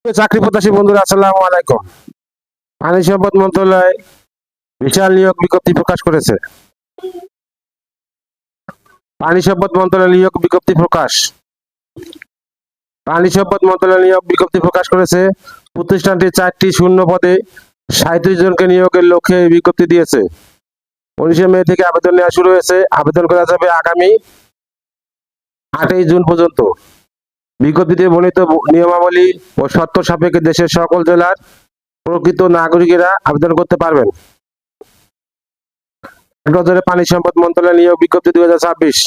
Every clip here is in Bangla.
চাকরি প্রত্যাশী বন্ধুরা, আসসালামু আলাইকুম। পানি সম্পদ মন্ত্রণালয় বিশাল নিয়োগ বিজ্ঞপ্তি প্রকাশ করেছে। পানি সম্পদ মন্ত্রণালয় নিয়োগ বিজ্ঞপ্তি প্রকাশ। পানি সম্পদ মন্ত্রণালয় নিয়োগ বিজ্ঞপ্তি প্রকাশ করেছে। প্রতিষ্ঠানটি 4টি শূন্য পদে 37 জনকে নিয়োগের লক্ষ্যে এই বিজ্ঞপ্তি দিয়েছে। 19 মে থেকে আবেদন নেওয়া শুরু হয়েছে। আবেদন করা যাবে আগামী 8 জুন পর্যন্ত। বিজ্ঞপ্তিতে বর্ণিত নিয়মাবলী ও শর্ত সাপেক্ষে দেশের সকল জেলার প্রকৃত নাগরিকেরা আবেদন করতে পারবেন। নজরে পানি সম্পদ মন্ত্রণালয় নিয়োগ বিজ্ঞপ্তি 2026।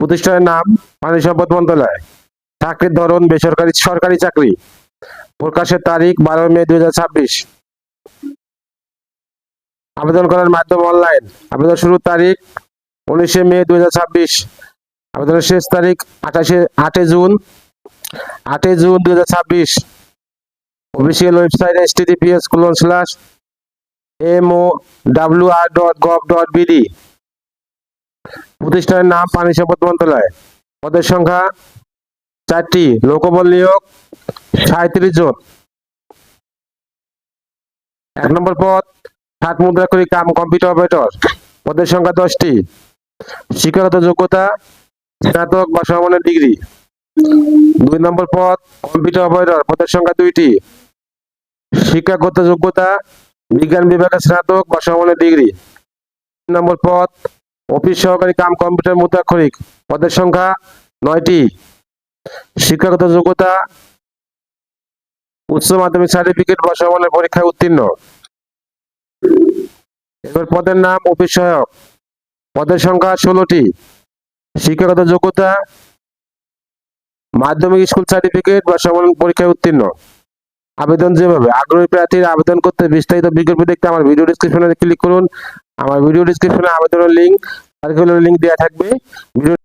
প্রতিষ্ঠানের নাম পানি সম্পদ মন্ত্রণালয়। চাকরির ধরন বেসরকারি সরকারি চাকরি। প্রকাশের তারিখ 12 মে 2026। আবেদন করার মাধ্যম অনলাইন। আবেদন শুরুর তারিখ 19 মে 2026। আবেদনের শেষ তারিখ 8 জুন 2026। Official website https://mowr.gov.bd। প্রতিষ্ঠানের নাম পানি সম্পদ মন্ত্রণালয়। পদের সংখ্যা 4টি। লোকবল নিয়োগ 37 জন। 1 নম্বর পদ 7 মুদ্রাক্ষরী কাম কম্পিউটার অপারেটর। পদের সংখ্যা 10টি। শিক্ষাগত যোগ্যতা স্নাতক বা সমমানের ডিগ্রি। 2 নম্বর পদ কম্পিউটার অপারেটর। পদের সংখ্যা 2টি। শিক্ষাগত যোগ্যতা বিজ্ঞান বিভাগে স্নাতক বা সমমানের ডিগ্রি। 3 নম্বর পদ অফিস সহকারী কাম কম্পিউটার মুদ্রাক্ষরিক। পদের সংখ্যা 9টি। শিক্ষাগত যোগ্যতা উচ্চ মাধ্যমিক সার্টিফিকেট বা সমমানের পরীক্ষায় উত্তীর্ণ। এবার পদের নাম অফিস সহায়ক। পদের সংখ্যা 16টি। শিক্ষাগত যোগ্যতা মাধ্যমিক স্কুল সার্টিফিকেট বা সমমান পরীক্ষায় উত্তীর্ণ। আবেদন যেভাবে আগ্রহী প্রার্থীরা আবেদন করতে বিস্তারিত বিজ্ঞপ্তি দেখতে আমার ভিডিও ডেসক্রিপশনে ক্লিক করুন। আমার ভিডিও ডেসক্রিপশনে আবেদনের লিঙ্ক সার্কুলার লিঙ্ক দেওয়া থাকবে। ভিডিও